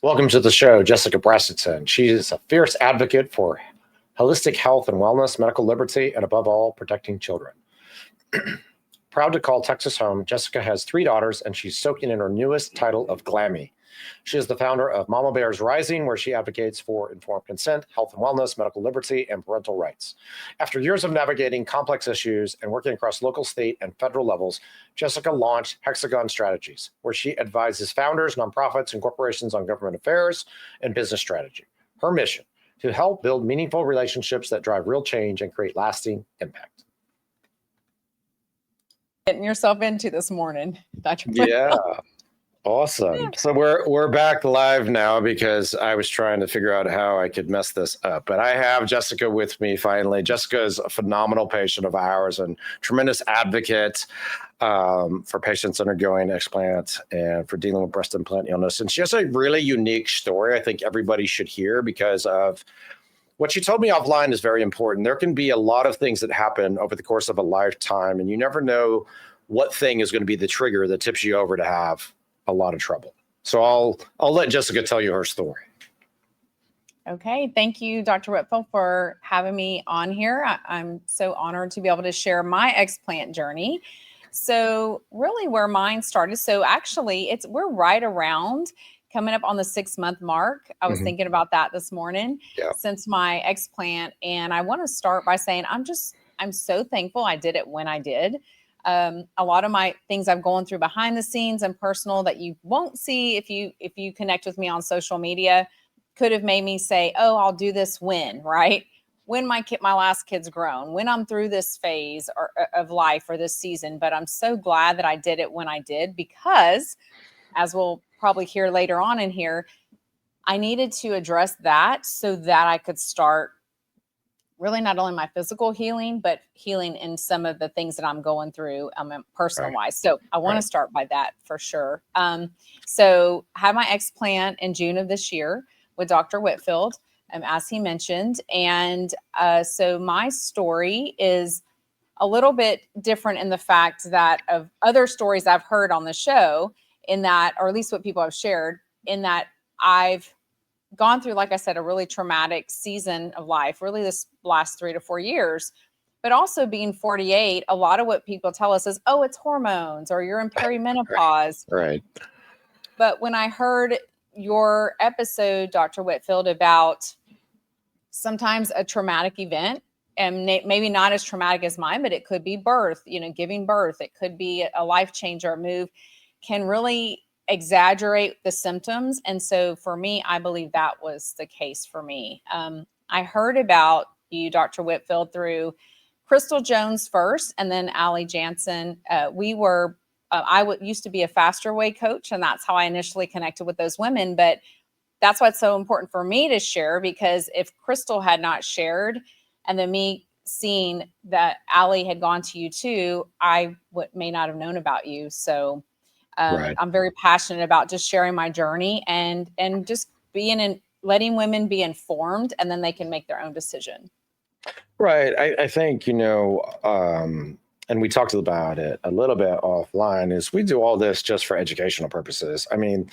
Welcome to the show, Jessica Brassington. She is a fierce advocate for holistic health and wellness, medical liberty, and above all, protecting children. Proud to call Texas home, Jessica has 3 daughters, and she's soaking in her newest title of Glammy. She is the founder of Mama Bears Rising, where she advocates for informed consent, health and wellness, medical liberty, and parental rights. After years of navigating complex issues and working across local, state, and federal levels, Jessica launched Hexagon Strategies, where she advises founders, nonprofits, and corporations on government affairs and business strategy. Her mission: to help build meaningful relationships that drive real change and create lasting impact. Getting yourself into this morning, Dr. Yeah. Awesome. So we're back live now because I was trying to figure out how I could mess this up. But I have Jessica with me finally. Jessica is a phenomenal patient of ours and tremendous advocate for patients undergoing explant and for dealing with breast implant illness. And she has a really unique story I think everybody should hear because of what she told me offline is very important. There can be a lot of things that happen over the course of a lifetime, and you never know what thing is going to be the trigger that tips you over to have a lot of trouble. So I'll let Jessica tell you her story. Okay. Thank you, Dr. Whitfield, for having me on here. I'm so honored to be able to share my explant journey. So really where mine started. So actually we're right around coming up on the 6-month mark. I was thinking about that this morning since my explant. And I want to start by saying, I'm so thankful I did it when I did. A lot of my things I'm going through behind the scenes and personal that you won't see if you connect with me on social media could have made me say, oh, I'll do this when my last kid's grown, when I'm through this phase of life or this season. But I'm so glad that I did it when I did, because as we'll probably hear later on in here, I needed to address that so that I could start really not only my physical healing, but healing in some of the things that I'm going through personal wise. So I want to start by that for sure. So I had my explant in June of this year with Dr. Whitfield, as he mentioned. And so my story is a little bit different in the fact that of other stories I've heard on the show, in that, or at least what people have shared, in that I've gone through, like I said, a really traumatic season of life, really this last 3 to 4 years, but also being 48, a lot of what people tell us is, oh, it's hormones or you're in perimenopause. Right. But when I heard your episode, Dr. Whitfield, about sometimes a traumatic event, and maybe not as traumatic as mine, but it could be birth, giving birth, it could be a life change or a move, can really exaggerate the symptoms. And so for me, I believe that was the case for me. I heard about you, Dr. Whitfield, through Crystal Jones first, and then Allie Jansen. I used to be a faster way coach, and that's how I initially connected with those women. But that's why it's so important for me to share, because if Crystal had not shared, and then me seeing that Allie had gone to you too, I may not have known about you. So I'm very passionate about just sharing my journey and just letting women be informed, and then they can make their own decision. Right. I think, and we talked about it a little bit offline, is we do all this just for educational purposes. I mean,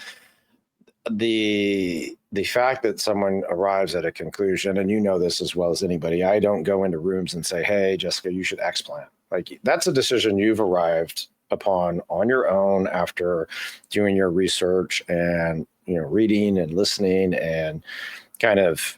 the fact that someone arrives at a conclusion, and you know this as well as anybody, I don't go into rooms and say, hey, Jessica, you should explant. Like, that's a decision you've arrived upon on your own after doing your research and, reading and listening and kind of,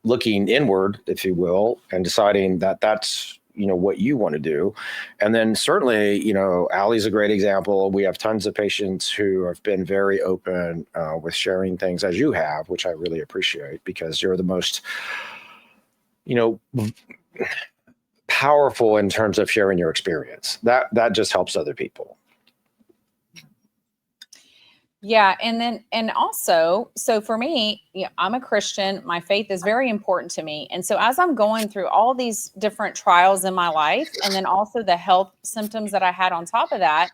looking inward, if you will, and deciding that that's, what you want to do. And then certainly, Allie's a great example. We have tons of patients who have been very open with sharing things as you have, which I really appreciate, because you're the most, powerful in terms of sharing your experience. That just helps other people. Yeah. And also, so for me, I'm a Christian. My faith is very important to me. And so as I'm going through all these different trials in my life, and then also the health symptoms that I had on top of that,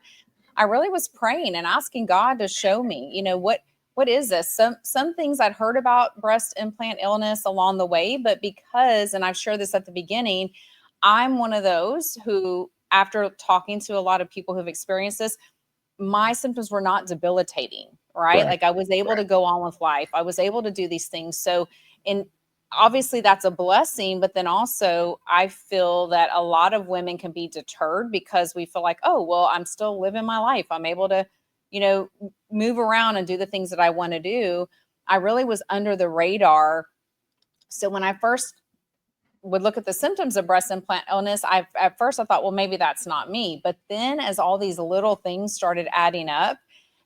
I really was praying and asking God to show me, what is this? Some things I'd heard about breast implant illness along the way, but because, and I've shared this at the beginning, I'm one of those who, after talking to a lot of people who've experienced this, my symptoms were not debilitating. right? Like I was able to go on with life. I was able to do these things. So, and obviously that's a blessing, but then also I feel that a lot of women can be deterred because we feel like, oh, well, I'm still living my life. I'm able to, move around and do the things that I want to do. I really was under the radar. So when I first would look at the symptoms of breast implant illness, at first I thought, well, maybe that's not me. But then as all these little things started adding up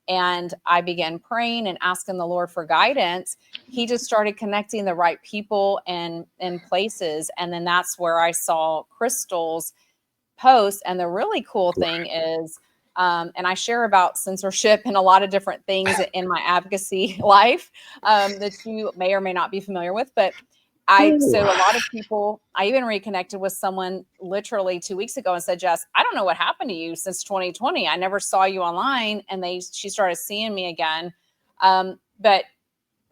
and I began praying and asking the Lord for guidance, he just started connecting the right people and places. And then that's where I saw Crystal's post. And the really cool thing is, and I share about censorship and a lot of different things in my advocacy life that you may or may not be familiar with, but so a lot of people, I even reconnected with someone literally 2 weeks ago and said, Jess, I don't know what happened to you since 2020. I never saw you online. And she started seeing me again. But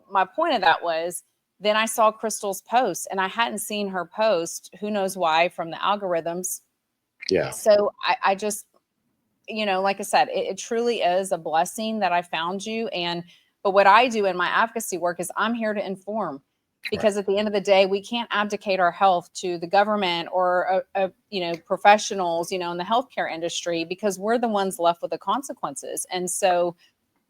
my point of that was then I saw Crystal's post and I hadn't seen her post, who knows why, from the algorithms. Yeah. So I just, like I said, it truly is a blessing that I found you. But what I do in my advocacy work is I'm here to inform. Because at the end of the day, we can't abdicate our health to the government or, professionals, in the healthcare industry, because we're the ones left with the consequences. And so,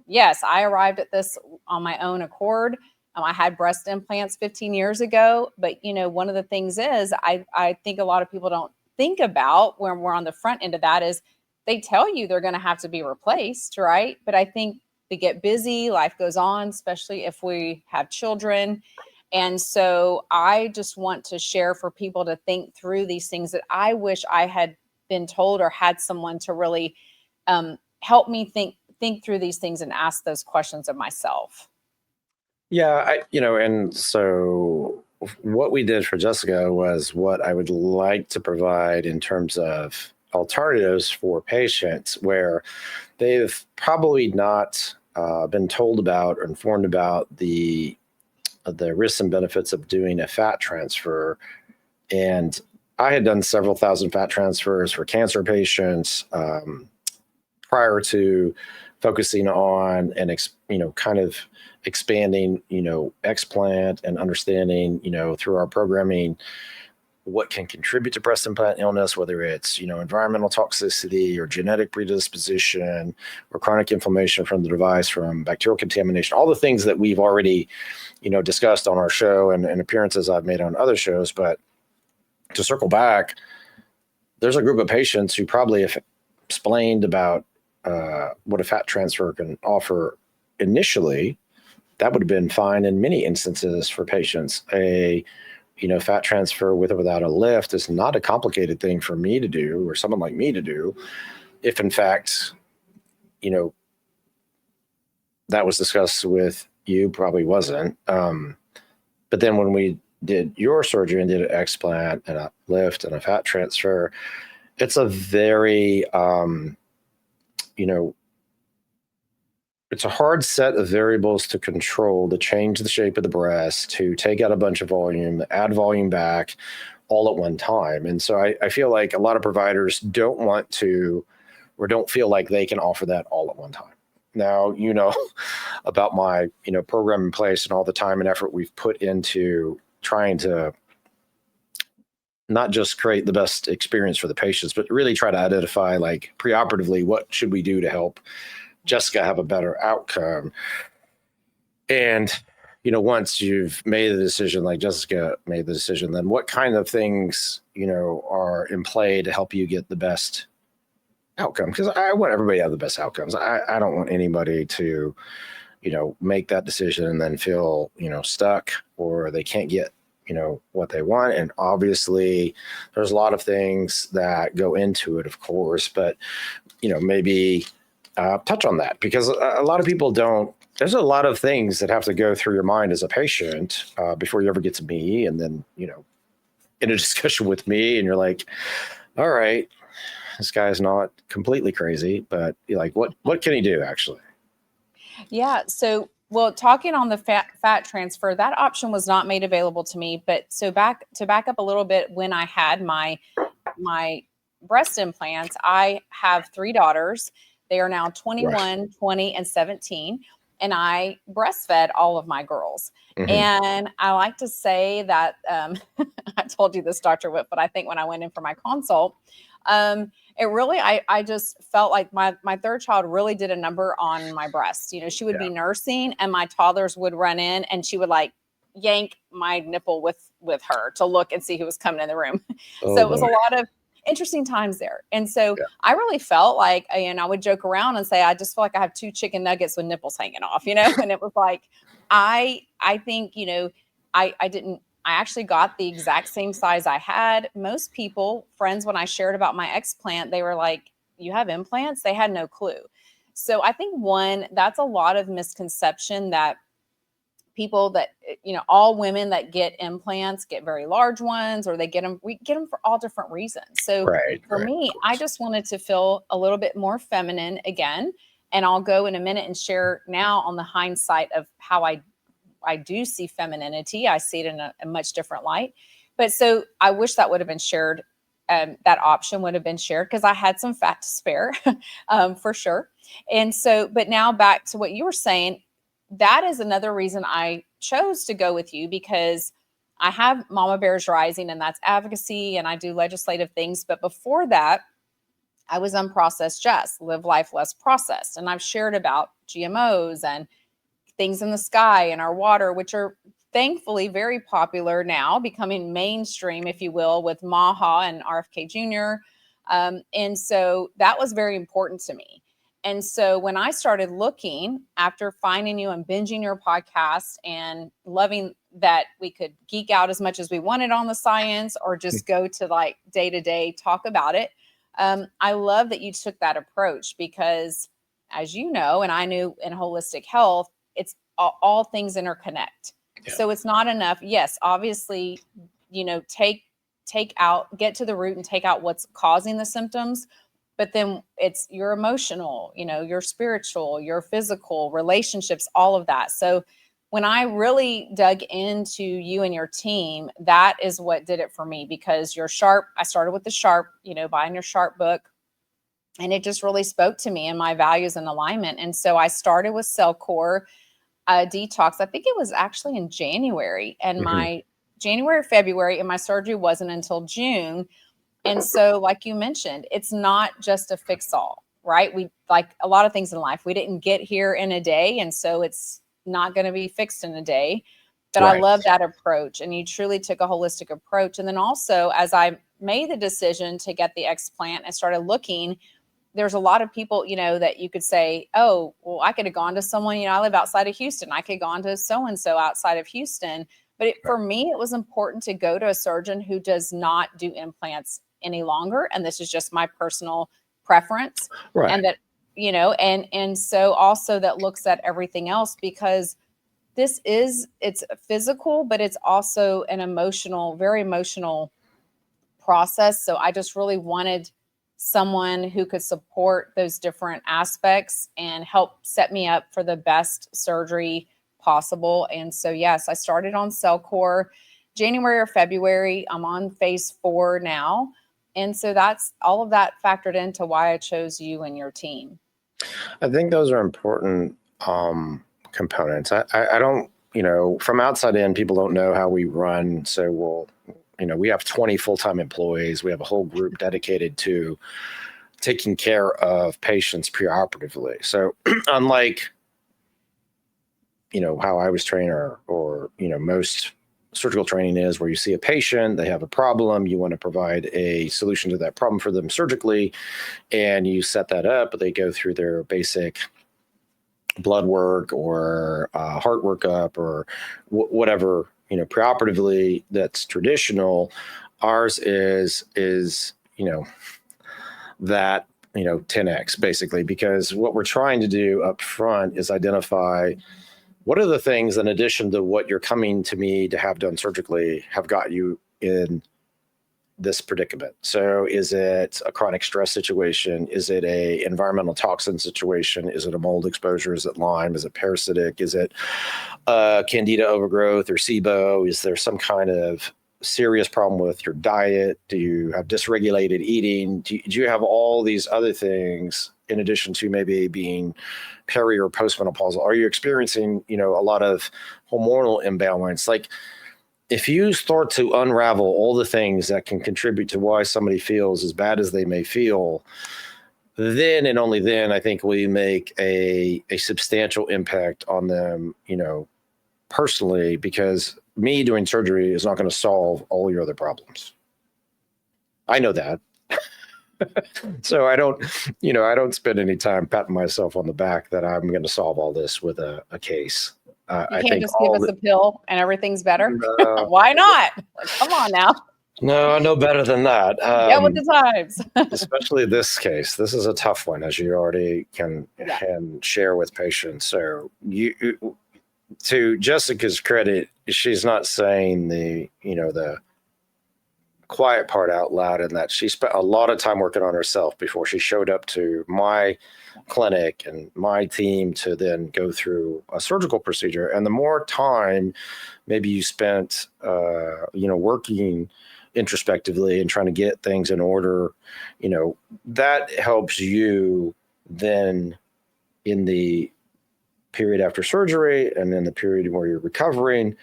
yes, I arrived at this on my own accord. I had breast implants 15 years ago. But, one of the things is I think a lot of people don't think about when we're on the front end of that is they tell you they're going to have to be replaced, right? But I think they get busy, life goes on, especially if we have children. And so I just want to share for people to think through these things that I wish I had been told or had someone to really help me think through these things and ask those questions of myself. Yeah, and so what we did for Jessica was what I would like to provide in terms of alternatives for patients where they've probably not been told about or informed about the risks and benefits of doing a fat transfer. And I had done several thousand fat transfers for cancer patients prior to focusing on and kind of expanding Explant and understanding through our programming what can contribute to breast implant illness, whether it's environmental toxicity or genetic predisposition or chronic inflammation from the device, from bacterial contamination, all the things that we've already discussed on our show and appearances I've made on other shows. But to circle back, there's a group of patients who probably have explained about what a fat transfer can offer initially. That would have been fine in many instances for patients. A fat transfer with or without a lift is not a complicated thing for me to do or someone like me to do. If in fact, that was discussed with you, probably wasn't. But then when we did your surgery and did an explant and a lift and a fat transfer, it's a very, it's a hard set of variables to control, to change the shape of the breast, to take out a bunch of volume, add volume back all at one time. And so I feel like a lot of providers don't want to or don't feel like they can offer that all at one time. Now, about my, program in place and all the time and effort we've put into trying to not just create the best experience for the patients, but really try to identify like preoperatively, what should we do to help Jessica have a better outcome. And, once you've made the decision, like Jessica made the decision, then what kind of things, are in play to help you get the best outcome? Because I want everybody to have the best outcomes. I don't want anybody to, make that decision and then feel, stuck or they can't get, what they want. And obviously there's a lot of things that go into it, of course, but, maybe touch on that, because a lot of people don't. There's a lot of things that have to go through your mind as a patient before you ever get to me. And then, in a discussion with me and you're like, all right, this guy's not completely crazy, but you're like, what can he do actually? Yeah. So, well, talking on the fat transfer, that option was not made available to me. But so back up a little bit, when I had my breast implants, I have 3 daughters. They are now 21, 20, and 17. and I breastfed all of my girls. Mhm. And I like to say that I told you this, Dr. Whip, but I think when I went in for my consult, it really, I just felt like my third child really did a number on my breast. You know, she would Yeah. be nursing and my toddlers would run in and she would like yank my nipple with her to look and see who was coming in the room. Oh, So it was a boy. lot of interesting times there. And so Yeah. I really felt like, and I would joke around and say, I just feel like I have 2 chicken nuggets with nipples hanging off, you know? And it was like, I think, you know, I actually got the exact same size I had. Most people, friends, when I shared about my explant, they were like, you have implants? They had no clue. So I think one, that's a lot of misconception that people that, you know, all women that get implants get very large ones, or we get them for all different reasons. So Right. for Right. me, I just wanted to feel a little bit more feminine again. And I'll go in a minute and share now on the hindsight of how I do see femininity. I see it in a much different light. But so I wish that would have been shared. That option would have been shared because I had some fat to spare, for sure. And so, but now back to what you were saying, that is another reason I chose to go with you, because I have Mama Bears Rising, and that's advocacy, and I do legislative things. But before that, I was Unprocessed Jess, Live Life Less Processed. And I've shared about GMOs and things in the sky and our water, which are thankfully very popular now, becoming mainstream, if you will, with Maha and RFK Jr. And so that was very important to me. And so when I started looking after finding you and binging your podcast and loving that we could geek out as much as we wanted on the science or just go to like day to day talk about it, I love that you took that approach because, as you know, and I knew in holistic health, it's all things interconnect. Yeah. So it's not enough. Yes, obviously, you know, get to the root and take out what's causing the symptoms. But then it's your emotional, you know, your spiritual, your physical, relationships, all of that. So when I really dug into you and your team, that is what did it for me, because you're sharp. I started with the sharp, you know, buying your sharp book. And it just really spoke to me and my values and alignment. And so I started with Cell Core detox. I think it was actually in January, and Mhm. my January or February, and my surgery wasn't until June. And so, like you mentioned, it's not just a fix all, right? We, like a lot of things in life, we didn't get here in a day. And so it's not going to be fixed in a day. But I Right. love that approach. And you truly took a holistic approach. And then also, as I made the decision to get the explant and started looking, there's a lot of people, you know, that you could say, oh, well, I could have gone to someone, you know, I live outside of Houston. I could have gone to so-and-so outside of Houston. But for me, it was important to go to a surgeon who does not do implants any longer. And this is just my personal preference. Right. And that, you know, and so also that looks at everything else, because it's physical, but it's also an emotional, very emotional process. So I just really wanted someone who could support those different aspects and help set me up for the best surgery possible. And so, yes, I started on Cellcore January or February. I'm on phase 4 now. And so that's all of that factored into why I chose you and your team. I think those are important components. I don't, you know, from outside in, people don't know how we run. So we have 20 full-time employees. We have a whole group dedicated to taking care of patients preoperatively. So unlike, you know, how I was trained or, you know, most surgical training is, where you see a patient, they have a problem, you want to provide a solution to that problem for them surgically, and you set that up, they go through their basic blood work or heart workup or whatever, you know, preoperatively that's traditional. Ours is, you know, that, you know, 10x basically, because what we're trying to do up front is identify what are the things, in addition to what you're coming to me to have done surgically, have got you in this predicament. So is it a chronic stress situation? Is it a environmental toxin situation? Is it a mold exposure? Is it Lyme? Is it parasitic? Is it candida overgrowth or SIBO? Is there some kind of serious problem with your diet? Do you have dysregulated eating? Do you have all these other things in addition to maybe being peri or postmenopausal? Are you experiencing, a lot of hormonal imbalance? Like, if you start to unravel all the things that can contribute to why somebody feels as bad as they may feel, then and only then I think we make a substantial impact on them, personally, because me doing surgery is not going to solve all your other problems. I know that. So I don't spend any time patting myself on the back that I'm going to solve all this with a case. You I can't think just give us a pill and everything's better. Why not? Like, come on now. No, no better than that. Get with the times. Especially this case. This is a tough one, as you already can share with patients. So to Jessica's credit, she's not saying the quiet part out loud, and that she spent a lot of time working on herself before she showed up to my clinic and my team to then go through a surgical procedure. And the more time maybe you spent, working introspectively and trying to get things in order, that helps you then in the period after surgery and in the period where you're recovering,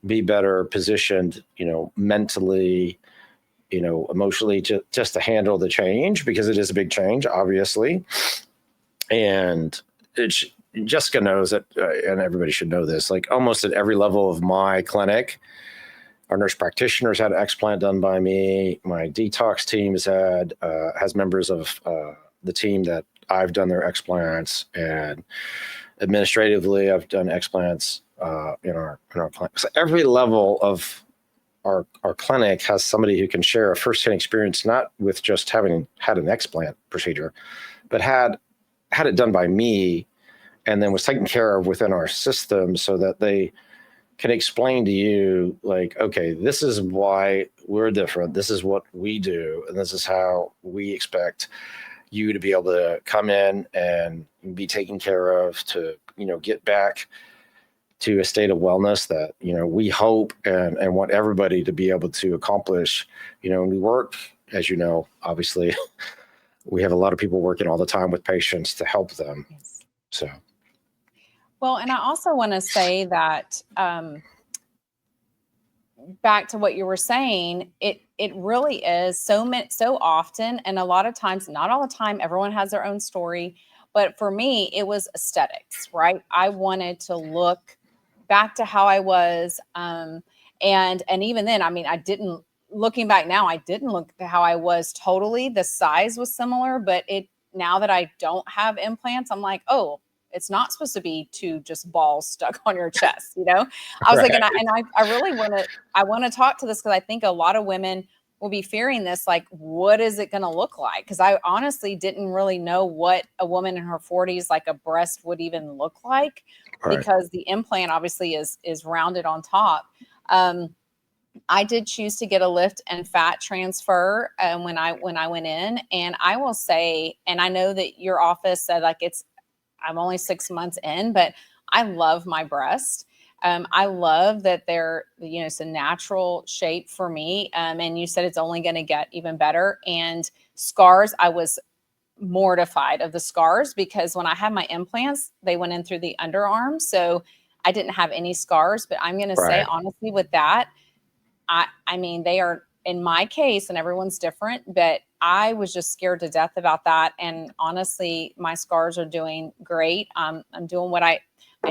be better positioned, mentally, emotionally, just to handle the change, because it is a big change, obviously. And Jessica knows that, and everybody should know this, like almost at every level of my clinic, our nurse practitioners had an explant done by me. My detox team has members of the team that I've done their explants, and administratively I've done explants in our clinic. So every level of our clinic has somebody who can share a firsthand experience, not with just having had an explant procedure, but had it done by me, and then was taken care of within our system, so that they can explain to you, like, okay, this is why we're different. This is what we do. And this is how we expect you to be able to come in and be taken care of to, get back to a state of wellness that, we hope and want everybody to be able to accomplish. We work, as you know, obviously, we have a lot of people working all the time with patients to help them. Yes. So. Well, and I also want to say that back to what you were saying, it really is so often, and a lot of times, not all the time, everyone has their own story, but for me, it was aesthetics, right? I wanted to look back to how I was, and even then, I mean, looking back now, I didn't look at how I was totally. The size was similar, but now that I don't have implants, I'm like, oh, it's not supposed to be two just balls stuck on your chest, I was Right. like, I really want to talk to this, because I think a lot of women will be fearing this, like, what is it going to look like? Because I honestly didn't really know what a woman in her 40s, like a breast, would even look like, Right. because the implant obviously is rounded on top. I did choose to get a lift and fat transfer when I went in, and I will say, and I know that your office said, like, I'm only 6 months in, but I love my breast. I love that it's a natural shape for me. And you said it's only going to get even better. And scars, I was mortified of the scars, because when I had my implants, they went in through the underarm. So I didn't have any scars, but I'm going to say, honestly, with that, I mean, they are, in my case, and everyone's different, but I was just scared to death about that. And honestly, my scars are doing great. I'm doing what I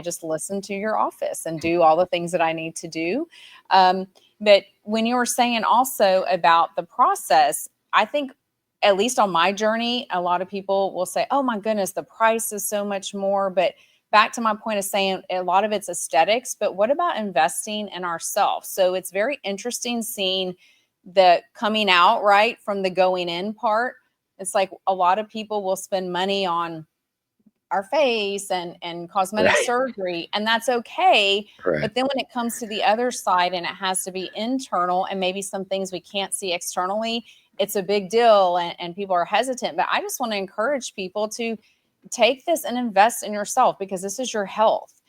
just listen to your office and do all the things that I need to do. But when you were saying also about the process, I think, at least on my journey, a lot of people will say, oh my goodness, the price is so much more. But back to my point of saying, a lot of it's aesthetics, but what about investing in ourselves? So it's very interesting seeing the coming out, right, from the going in part. It's like a lot of people will spend money on our face and cosmetic surgery, and that's okay. Right. But then when it comes to the other side, and it has to be internal, and maybe some things we can't see externally, it's a big deal, and people are hesitant. But I just want to encourage people to take this and invest in yourself, because this is your health.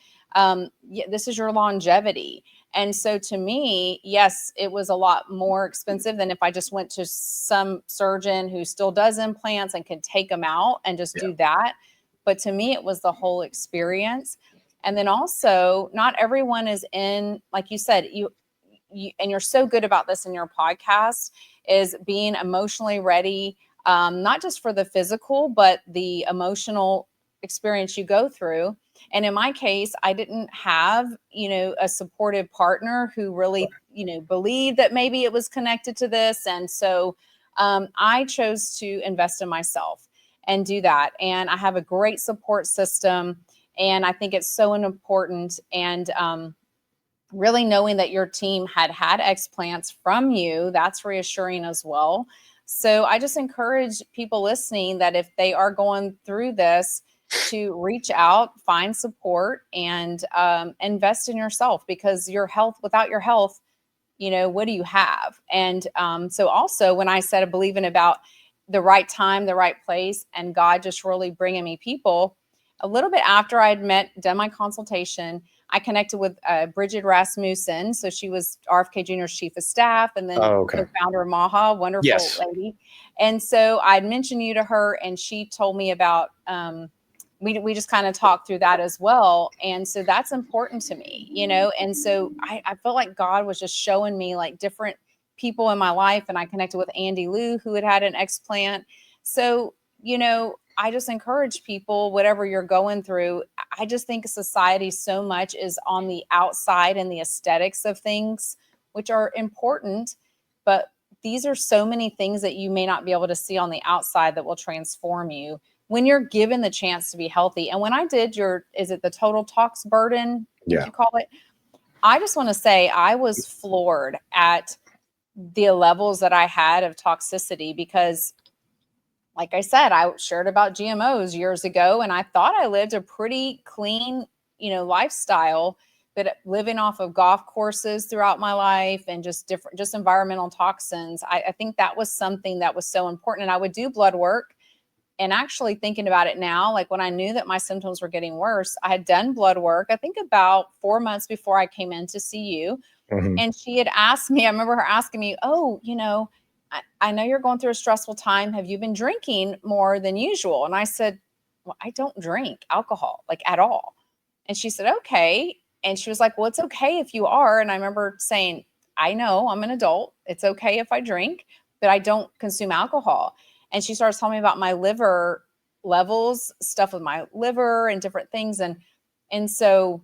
This is your longevity. And so to me, yes, it was a lot more expensive than if I just went to some surgeon who still does implants and can take them out and just do that. But to me, it was the whole experience. And then also, not everyone is in, like you said, you and you're so good about this in your podcast, is being emotionally ready, not just for the physical, but the emotional experience you go through. And in my case, I didn't have, a supportive partner who really, believed that maybe it was connected to this. And so I chose to invest in myself and do that. And I have a great support system. And I think it's so important. And really knowing that your team had explants from you, that's reassuring as well. So I just encourage people listening that if they are going through this, to reach out, find support, and invest in yourself, because your health, without your health, what do you have? And so also when I said I believe in about the right time, the right place, and God just really bringing me people, a little bit after I had done my consultation, I connected with Bridget Rasmussen. So she was RFK Jr.'s chief of staff, and then co-founder of Maha, wonderful lady. And so I'd mentioned you to her, and she told me about, we just kind of talked through that as well. And so that's important to me, and so I felt like God was just showing me like different people in my life. And I connected with Andy Liu, who had an explant. So, I just encourage people, whatever you're going through, I just think society so much is on the outside and the aesthetics of things, which are important. But these are so many things that you may not be able to see on the outside that will transform you when you're given the chance to be healthy. And when I did is it the total tox burden, you call it? I just want to say I was floored at the levels that I had of toxicity, because like I said, I shared about GMOs years ago, and I thought I lived a pretty clean, lifestyle, but living off of golf courses throughout my life and just environmental toxins. I think that was something that was so important. And I would do blood work. And actually thinking about it now, like when I knew that my symptoms were getting worse, I had done blood work, I think about 4 months before I came in to see you. Mm-hmm. And she had asked me, I remember her asking me, oh, I know you're going through a stressful time. Have you been drinking more than usual? And I said, well, I don't drink alcohol, like at all. And she said, okay. And she was like, well, it's okay if you are. And I remember saying, I know I'm an adult. It's okay if I drink, but I don't consume alcohol. And she starts telling me about my liver levels, stuff with my liver and different things. And so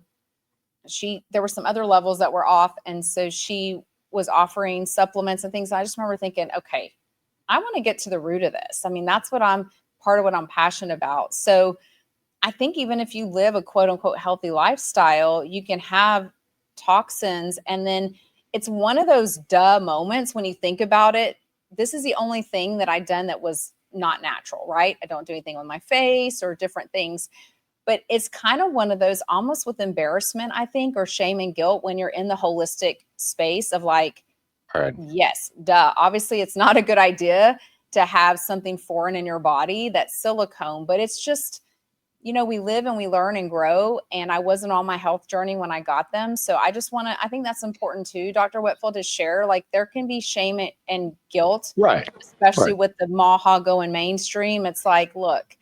there were some other levels that were off. And so she was offering supplements and things. I just remember thinking, okay, I want to get to the root of this. I mean, that's part of what I'm passionate about. So I think even if you live a quote unquote healthy lifestyle, you can have toxins. And then it's one of those duh moments when you think about it. This is the only thing that I've done that was not natural, right? I don't do anything on my face or different things. But it's kind of one of those almost with embarrassment, I think, or shame and guilt when you're in the holistic space of like, yes, duh. Obviously, it's not a good idea to have something foreign in your body that's silicone, but it's just, we live and we learn and grow. And I wasn't on my health journey when I got them. So I think that's important too, Dr. Whitfield, to share, like there can be shame and guilt, right? Especially with the Maha going mainstream. It's like, look,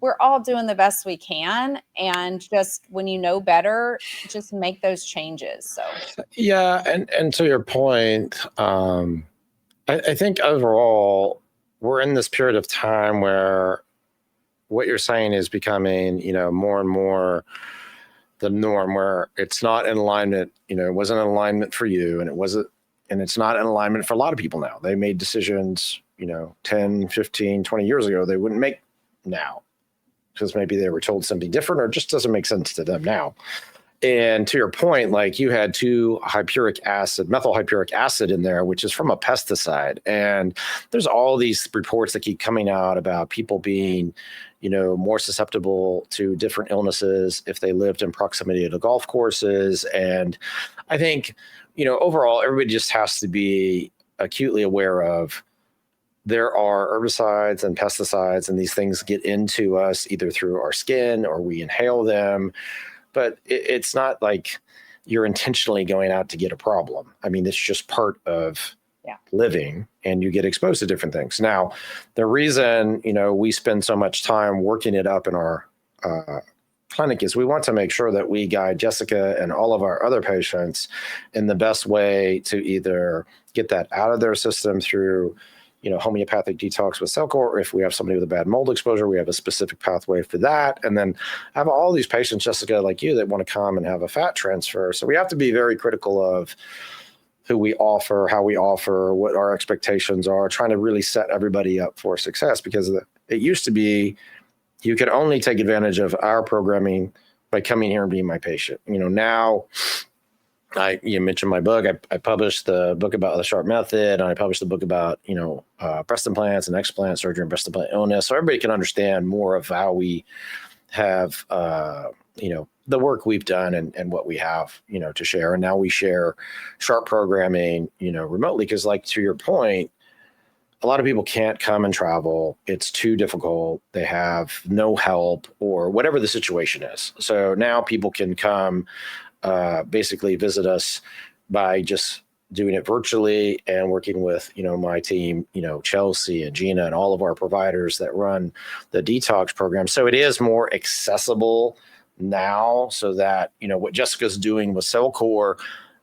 we're all doing the best we can. And just when you know better, just make those changes. So, yeah. And to your point, I think overall we're in this period of time where what you're saying is becoming, more and more the norm, where it's not in alignment, it wasn't in alignment for you, and it's not in alignment for a lot of people now. They made decisions, 10, 15, 20 years ago, they wouldn't make now, because maybe they were told something different or it just doesn't make sense to them now. And to your point, like you had methyl hypuric acid in there, which is from a pesticide. And there's all these reports that keep coming out about people being, more susceptible to different illnesses if they lived in proximity to golf courses. And I think, overall, everybody just has to be acutely aware of there are herbicides and pesticides, and these things get into us either through our skin or we inhale them. But it's not like you're intentionally going out to get a problem. I mean, it's just part of living, and you get exposed to different things. Now, the reason, we spend so much time working it up in our clinic is we want to make sure that we guide Jessica and all of our other patients in the best way to either get that out of their system through, homeopathic detox with Cellcore, or if we have somebody with a bad mold exposure, we have a specific pathway for that. And then I have all these patients, Jessica, like you, that want to come and have a fat transfer. So we have to be very critical of who we offer, how we offer, what our expectations are, trying to really set everybody up for success, because it used to be you could only take advantage of our programming by coming here and being my patient. Now you mentioned my book. I published the book about the Sharp method, and I published the book about, breast implants and explant surgery and breast implant illness. So everybody can understand more of how we have, the work we've done and what we have, to share. And now we share Sharp programming, remotely, because like to your point, a lot of people can't come and travel. It's too difficult. They have no help or whatever the situation is. So now people can come, basically visit us by just doing it virtually and working with, my team, Chelsea and Gina and all of our providers that run the detox program. So it is more accessible now, so that, what Jessica's doing with Cellcore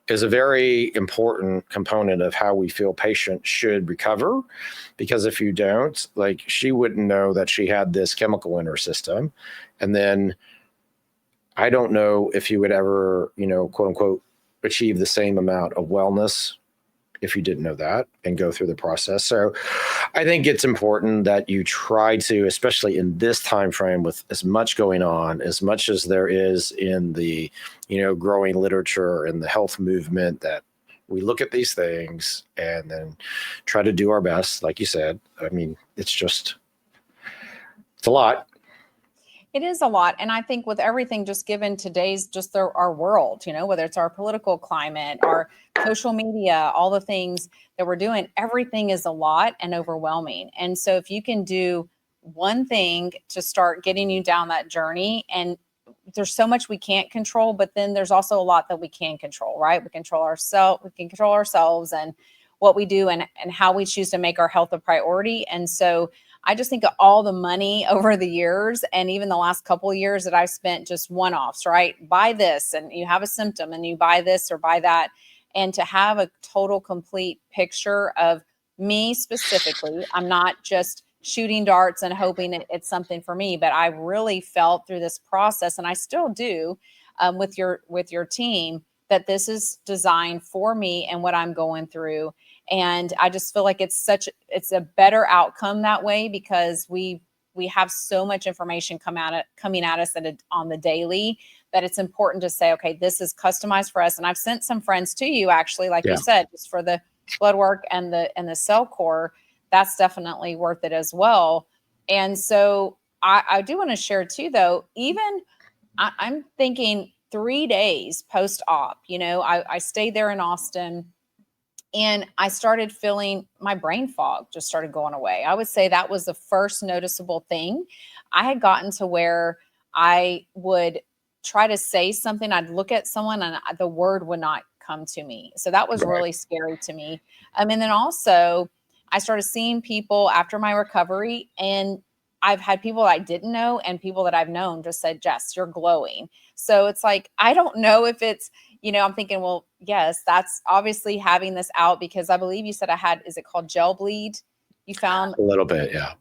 is a very important component of how we feel patients should recover. Because if you don't, like, she wouldn't know that she had this chemical in her system. And then I don't know if you would ever, quote unquote, achieve the same amount of wellness if you didn't know that and go through the process. So I think it's important that you try to, especially in this time frame with as much going on, as much as there is in the, growing literature and the health movement, that we look at these things and then try to do our best. Like you said, I mean, it's a lot. It is a lot. And I think with everything just given today's, our world, whether it's our political climate, our social media, all the things that we're doing, everything is a lot and overwhelming. And so if you can do one thing to start getting you down that journey, and there's so much we can't control, but then there's also a lot that we can control, right? We can control ourselves and what we do and how we choose to make our health a priority. And so I just think of all the money over the years, and even the last couple of years, that I've spent just one-offs, right? Buy this, and you have a symptom and you buy this or buy that. And to have a total complete picture of me specifically, I'm not just shooting darts and hoping it's something for me, but I really felt through this process, and I still do, with your team, that this is designed for me and what I'm going through. And I just feel like it's a better outcome that way, because we have so much information coming at us on the daily, that it's important to say, okay, this is customized for us. And I've sent some friends to you, actually, like you said, just for the blood work and the Cellcore. That's definitely worth it as well. And so I do want to share too, though, even I'm thinking 3 days post-op, I stayed there in Austin, and I started feeling my brain fog just started going away. I would say that was the first noticeable thing. I had gotten to where I would try to say something. I'd look at someone and the word would not come to me. So that was really scary to me. And then also I started seeing people after my recovery, and I've had people I didn't know and people that I've known just said, Jess, you're glowing. So it's like, I don't know if it's, I'm thinking, well, yes, that's obviously having this out, because I believe you said I had, is it called gel bleed? You found A little bit, yeah.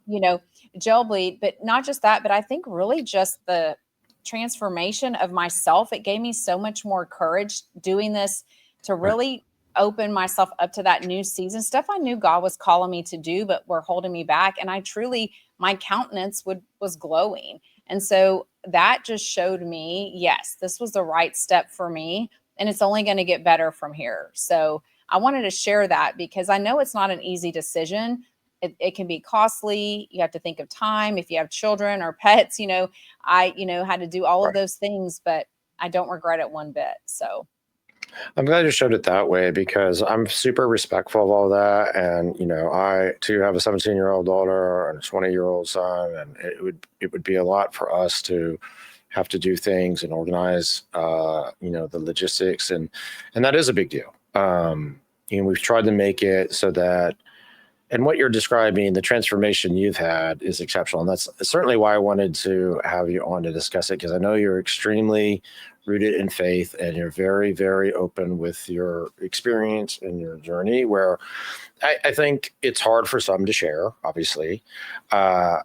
Gel bleed, but not just that, but I think really just the transformation of myself. It gave me so much more courage doing this to really open myself up to that new season, stuff I knew God was calling me to do, but were holding me back. And I truly, my countenance was glowing. And so that just showed me, yes, this was the right step for me. And it's only going to get better from here. So I wanted to share that, because I know it's not an easy decision. It can be costly. You have to think of time. If you have children or pets, I, had to do all of those things, but I don't regret it one bit. So I'm glad you showed it that way, because I'm super respectful of all that. And, I too have a 17-year-old daughter and a 20-year-old son, and it would be a lot for us to have to do things and organize, the logistics, and that is a big deal. We've tried to make it so that, and what you're describing, the transformation you've had is exceptional. And that's certainly why I wanted to have you on to discuss it, because I know you're extremely rooted in faith and you're very, very open with your experience and your journey, where I think it's hard for some to share, obviously. I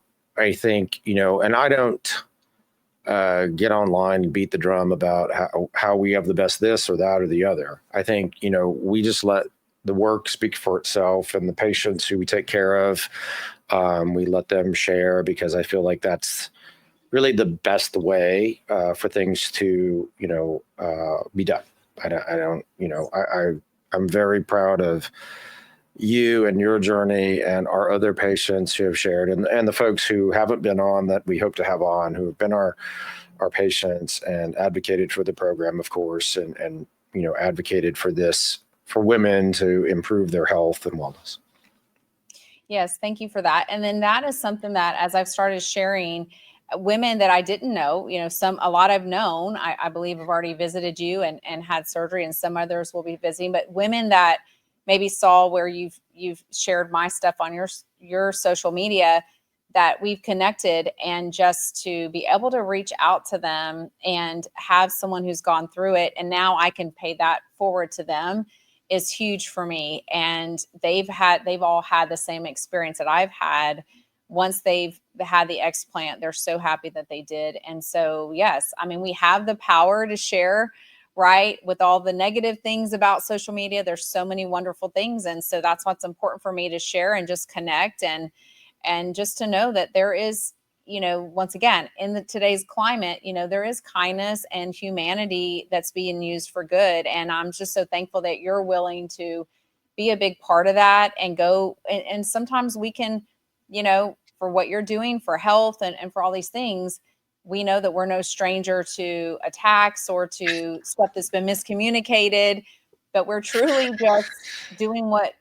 think, and I don't get online and beat the drum about how we have the best this or that or the other. I think, we just let the work speak for itself, and the patients who we take care of, we let them share, because I feel like that's really the best way for things to, be done. I'm very proud of you and your journey, and our other patients who have shared, and the folks who haven't been on that we hope to have on, who have been our patients and advocated for the program, of course, and advocated for this, for women to improve their health and wellness. Yes, thank you for that. And then that is something that, as I've started sharing, women that I didn't know, a lot I've known, I believe have already visited you and had surgery, and some others will be visiting, but women that maybe saw where you've shared my stuff on your social media, that we've connected, and just to be able to reach out to them and have someone who's gone through it, and now I can pay that forward to them, is huge for me. And they've all had the same experience that I've had. Once they've had the explant, they're so happy that they did. And so, yes, I mean, we have the power to share, right? With all the negative things about social media, there's so many wonderful things. And so that's what's important for me, to share and just connect, and just to know that there is, once again, in today's climate, there is kindness and humanity that's being used for good. And I'm just so thankful that you're willing to be a big part of that, and go. And sometimes we can, for what you're doing for health and for all these things, we know that we're no stranger to attacks or to stuff that's been miscommunicated, but we're truly just doing what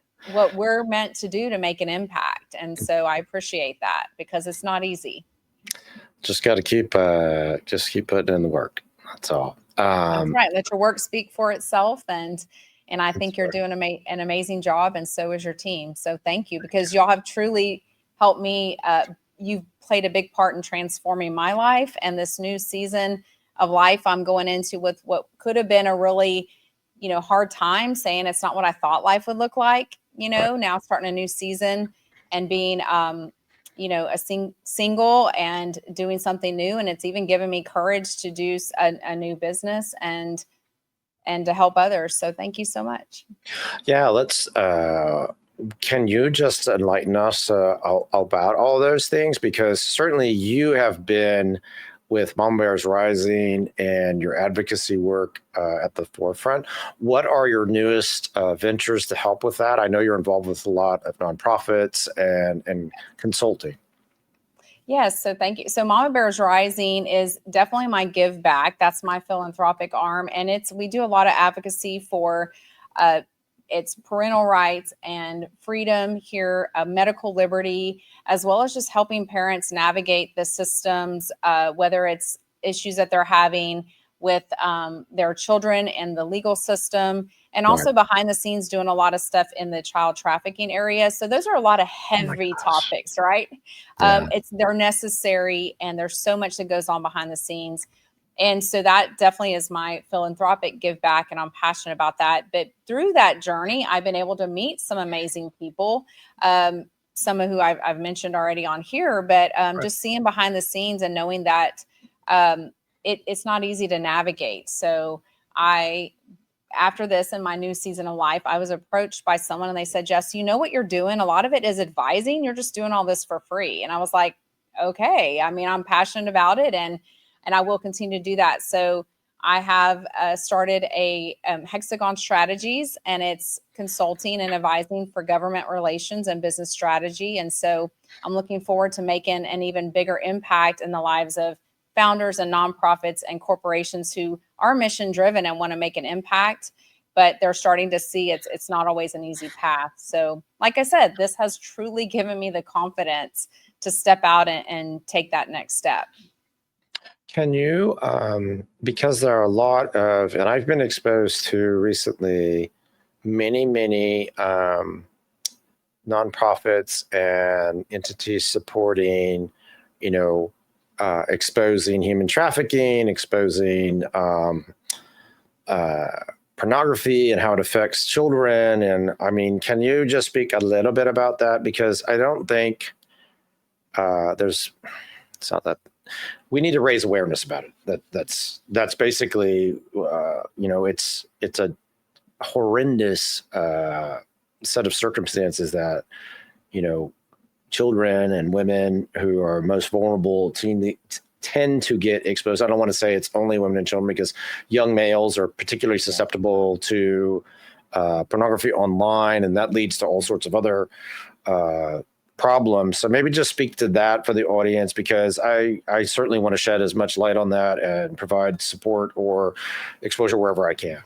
we're meant to do to make an impact. And so I appreciate that, because it's not easy. Just got to keep putting in the work. That's all. That's right. Let your work speak for itself. And I think you're doing an amazing job, and so is your team. So thank you, because y'all have truly helped me. You've played a big part in transforming my life, and this new season of life I'm going into, with what could have been a really, hard time, saying it's not what I thought life would look like, now starting a new season and being, a single and doing something new. And it's even given me courage to do a new business and to help others. So thank you so much. Yeah, can you just enlighten us about all those things? Because certainly you have been with Mama Bears Rising and your advocacy work at the forefront. What are your newest ventures to help with that? I know you're involved with a lot of nonprofits and consulting. Yes, so thank you. So Mama Bears Rising is definitely my give back. That's my philanthropic arm, and we do a lot of advocacy for it's parental rights and freedom here, medical liberty, as well as just helping parents navigate the systems, whether it's issues that they're having with their children and the legal system, and also behind the scenes doing a lot of stuff in the child trafficking area. So those are a lot of heavy topics, right? Yeah. They're necessary, and there's so much that goes on behind the scenes. And so that definitely is my philanthropic give back, and I'm passionate about that. But through that journey, I've been able to meet some amazing people, some of who I've mentioned already on here, but just seeing behind the scenes and knowing that it's not easy to navigate. So after this, in my new season of life, I was approached by someone, and they said, Jess, you know what you're doing? A lot of it is advising. You're just doing all this for free. And I was like, okay. I mean, I'm passionate about it, and I will continue to do that. So I have started a Hexagon Strategies, and it's consulting and advising for government relations and business strategy. And so I'm looking forward to making an even bigger impact in the lives of founders and nonprofits and corporations who are mission driven and want to make an impact, but they're starting to see it's not always an easy path. So like I said, this has truly given me the confidence to step out and take that next step. Can you, because there are a lot of, and I've been exposed to recently many nonprofits and entities supporting, you know, exposing human trafficking, exposing uh, pornography and how it affects children. And I mean, can you just speak a little bit about that? Because I don't think it's not that we need to raise awareness about it. That's basically, it's a horrendous set of circumstances that, children and women who are most vulnerable tend to get exposed. I don't want to say it's only women and children, because young males are particularly susceptible to pornography online, and that leads to all sorts of other problems. So maybe just speak to that for the audience, because I certainly want to shed as much light on that and provide support or exposure wherever I can.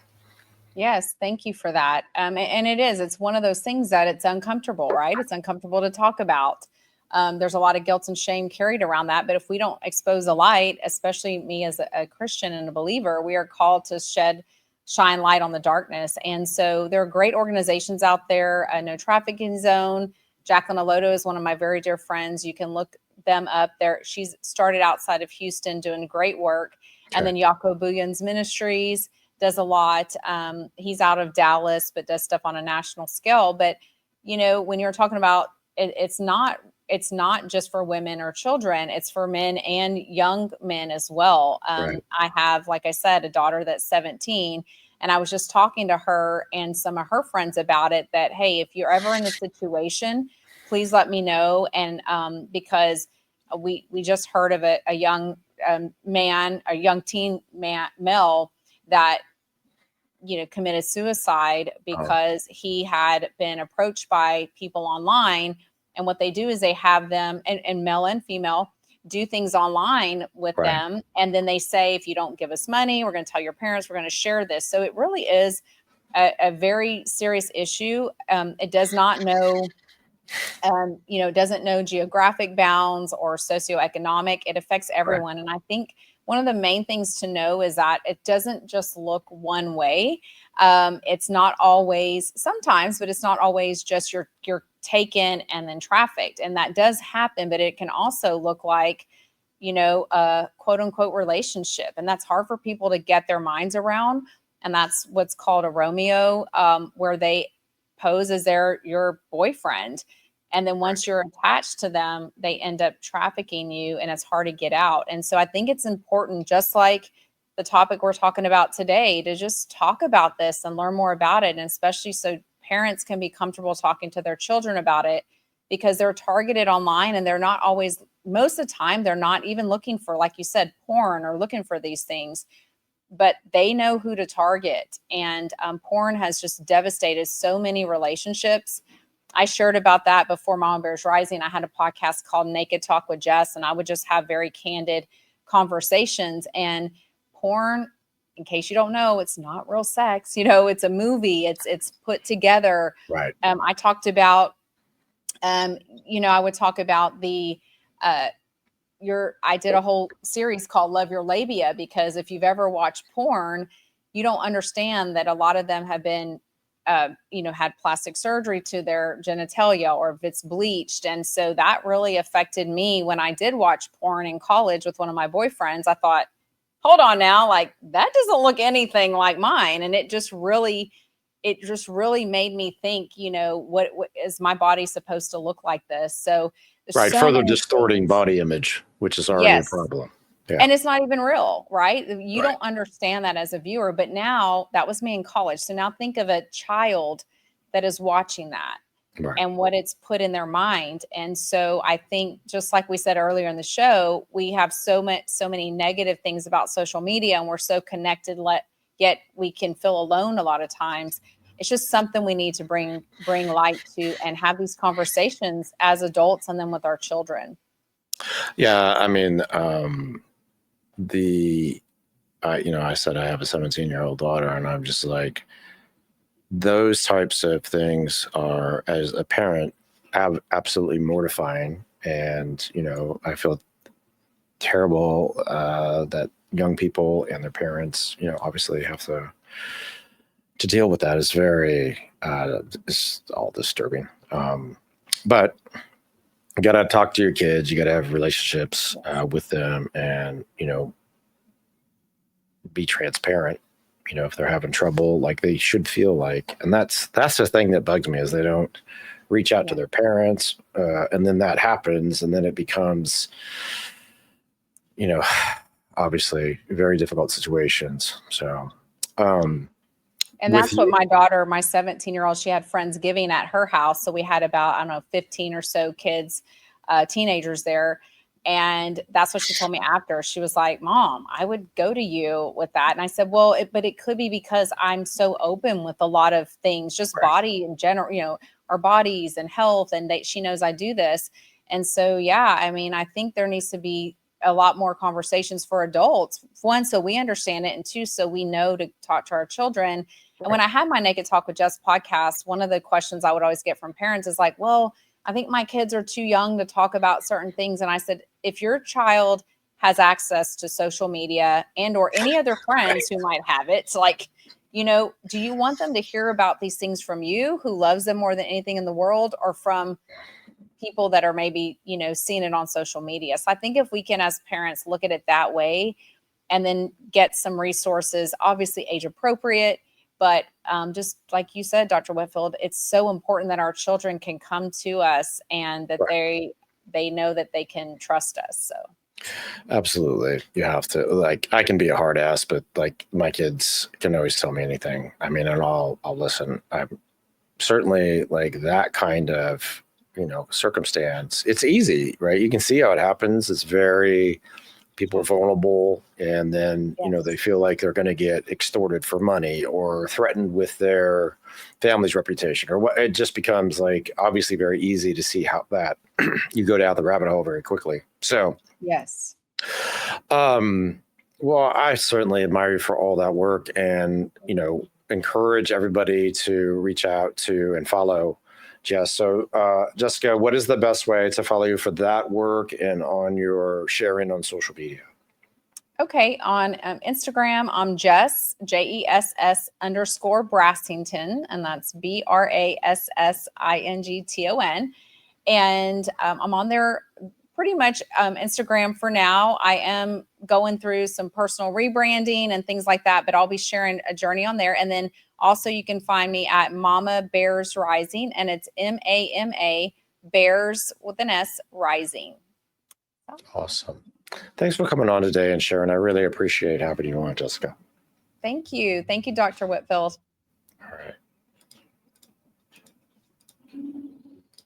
Yes, thank you for that. And it's one of those things that it's uncomfortable, right? It's uncomfortable to talk about. There's a lot of guilt and shame carried around that. But if we don't expose the light, especially me as a Christian and a believer, we are called to shine light on the darkness. And so there are great organizations out there. No Trafficking Zone. Jacqueline Aloto is one of my very dear friends. You can look them up there. She's started outside of Houston doing great work. Okay. And then Yako Booyan's Ministries does a lot. He's out of Dallas, but does stuff on a national scale. But, when you're talking about it, it's not just for women or children. It's for men and young men as well. Right. I have, like I said, a daughter that's 17. And I was just talking to her and some of her friends about it, that, hey, if you're ever in a situation, please let me know. And because we just heard of a young man, a young teen male that, committed suicide because he had been approached by people online. And what they do is they have them, and male and female, do things online with them. And then they say, if you don't give us money, we're going to tell your parents, we're going to share this. So it really is a very serious issue. It does not know, doesn't know geographic bounds or socioeconomic. It affects everyone. And I think one of the main things to know is that it doesn't just look one way. It's not always, sometimes, but it's not always just you're taken and then trafficked. And that does happen, but it can also look like, a quote unquote relationship. And that's hard for people to get their minds around. And that's what's called a Romeo, where they pose as your boyfriend. And then once you're attached to them, they end up trafficking you, and it's hard to get out. And so I think it's important, just like the topic we're talking about today, to just talk about this and learn more about it. And especially so parents can be comfortable talking to their children about it, because they're targeted online, and they're not always, most of the time, they're not even looking for, like you said, porn, or looking for these things, but they know who to target. And porn has just devastated so many relationships. I shared about that before Mama Bears Rising. I had a podcast called Naked Talk with Jess, and I would just have very candid conversations. And porn, in case you don't know, it's not real sex. It's a movie. It's put together. Right. I talked about, I would talk about I did a whole series called Love Your Labia, because if you've ever watched porn, you don't understand that a lot of them have been had plastic surgery to their genitalia, or if it's bleached. And so that really affected me when I did watch porn in college with one of my boyfriends. I thought, hold on now, like that doesn't look anything like mine. And it just really made me think, what is my body supposed to look like this? So further distorting body image, which is already a problem. Yeah. And it's not even real, right? You don't understand that as a viewer. But now, that was me in college. So now think of a child that is watching that and what it's put in their mind. And so I think, just like we said earlier in the show, we have so many negative things about social media, and we're so connected, yet we can feel alone a lot of times. It's just something we need to bring light to, and have these conversations as adults, and then with our children. Yeah, I mean, I said I have a 17-year-old daughter, and I'm just like, those types of things are, as a parent, absolutely mortifying. And, I feel terrible that young people and their parents, obviously have to deal with that is very, it's all disturbing. But you got to talk to your kids. You got to have relationships with them and, be transparent, if they're having trouble, like they should feel like, and that's the thing that bugs me is they don't reach out to their parents. And then that happens. And then it becomes, obviously very difficult situations. So, And with that's what you, my daughter, my 17-year-old, she had Friendsgiving at her house. So we had about, I don't know, 15 or so kids, teenagers there. And that's what she told me after. She was like, Mom, I would go to you with that. And I said, well, but it could be because I'm so open with a lot of things, just right, body in general, our bodies and health. And she knows I do this. And so, yeah, I mean, I think there needs to be a lot more conversations for adults. One, so we understand it. And two, so we know to talk to our children. And when I had my Naked Talk with Jess podcast, one of the questions I would always get from parents is like, well, I think my kids are too young to talk about certain things. And I said, if your child has access to social media and or any other friends who might have it, so like, do you want them to hear about these things from you, who loves them more than anything in the world, or from people that are maybe, seeing it on social media? So I think if we can, as parents, look at it that way and then get some resources, obviously age appropriate, but just like you said, Dr. Whitfield, it's so important that our children can come to us and that right. they know that they can trust us. So Absolutely. You have to, like, I can be a hard ass, but like my kids can always tell me anything. I mean, and I'll listen. I'm certainly like that kind of, circumstance. It's easy, right? You can see how it happens. It's very, people are vulnerable, and then they yes, feel like they're going to get extorted for money or threatened with their family's reputation, or what. It just becomes like obviously very easy to see how that you go down the rabbit hole very quickly. So yes. um well, I certainly admire you for all that work, and encourage everybody to reach out to and follow Jess. So, Jessica, what is the best way to follow you for that work and on your sharing on social media? Okay, on Instagram, I'm Jess_Brassington, and that's Brassington. And I'm on there pretty much Instagram for now. I am going through some personal rebranding and things like that, but I'll be sharing a journey on there. And then also you can find me at Mama Bears Rising, and it's MAMA Bears with an S Rising. Awesome. Thanks for coming on today and sharing. I really appreciate having you on, Jessica. Thank you. Thank you, Dr. Whitfield. All right.